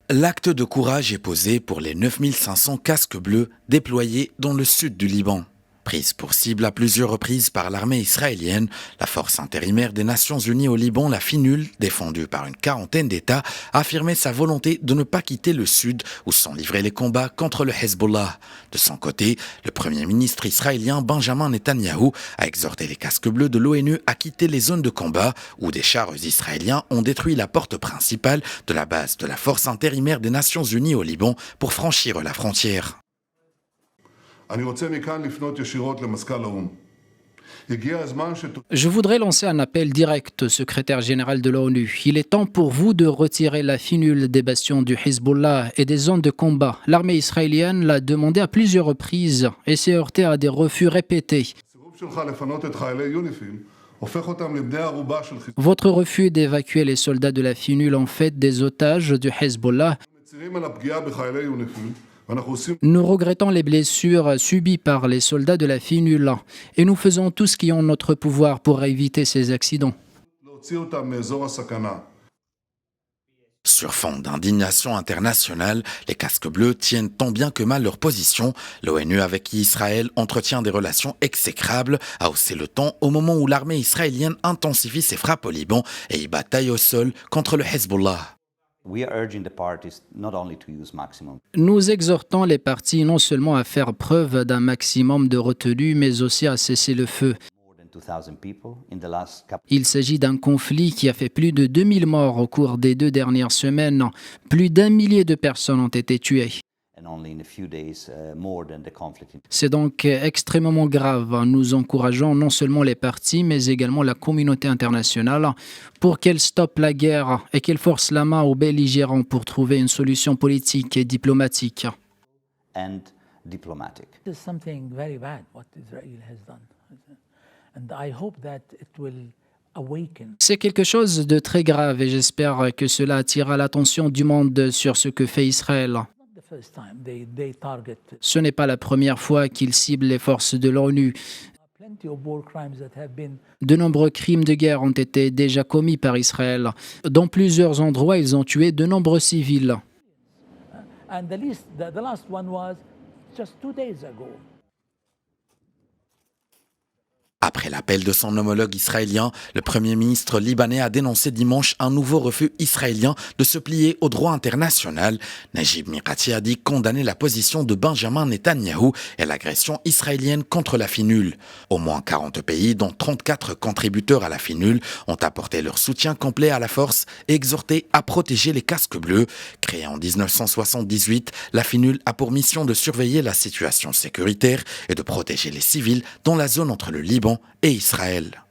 L'acte de courage est posé pour les 9500 casques bleus déployés dans le sud du Liban. Prise pour cible à plusieurs reprises par l'armée israélienne, la force intérimaire des Nations Unies au Liban, la FINUL, défendue par une quarantaine d'États, a affirmé sa volonté de ne pas quitter le sud où sont livrés les combats contre le Hezbollah. De son côté, le premier ministre israélien Benjamin Netanyahou a exhorté les casques bleus de l'ONU à quitter les zones de combat où des chars israéliens ont détruit la porte principale de la base de la force intérimaire des Nations Unies au Liban pour franchir la frontière. Je voudrais lancer un appel direct au secrétaire général de l'ONU. Il est temps pour vous de retirer la FINUL des bastions du Hezbollah et des zones de combat. L'armée israélienne l'a demandé à plusieurs reprises et s'est heurtée à des refus répétés. Votre refus d'évacuer les soldats de la FINUL en fait des otages du Hezbollah. Nous regrettons les blessures subies par les soldats de la FINUL et nous faisons tout ce qui est en notre pouvoir pour éviter ces accidents. Sur fond d'indignation internationale, les casques bleus tiennent tant bien que mal leur position. L'ONU, avec qui Israël entretient des relations exécrables, a haussé le ton au moment où l'armée israélienne intensifie ses frappes au Liban et y bataille au sol contre le Hezbollah. Nous exhortons les parties non seulement à faire preuve d'un maximum de retenue, mais aussi à cesser le feu. Il s'agit d'un conflit qui a fait plus de 2000 morts au cours des 2 dernières semaines. Plus d'1 millier de personnes ont été tuées. C'est donc extrêmement grave. Nous encourageons non seulement les parties, mais également la communauté internationale pour qu'elle stoppe la guerre et qu'elle force la main aux belligérants pour trouver une solution politique et diplomatique. C'est quelque chose de très grave et j'espère que cela attirera l'attention du monde sur ce que fait Israël. Ce n'est pas la première fois qu'ils ciblent les forces de l'ONU. De nombreux crimes de guerre ont été déjà commis par Israël. Dans plusieurs endroits, ils ont tué de nombreux civils. Après l'appel de son homologue israélien, le premier ministre libanais a dénoncé dimanche un nouveau refus israélien de se plier au droit international. Najib Mikati a dit condamner la position de Benjamin Netanyahou et l'agression israélienne contre la FINUL. Au moins 40 pays, dont 34 contributeurs à la FINUL, ont apporté leur soutien complet à la force et exhorté à protéger les casques bleus. Créée en 1978, la FINUL a pour mission de surveiller la situation sécuritaire et de protéger les civils dans la zone entre le Liban et Israël.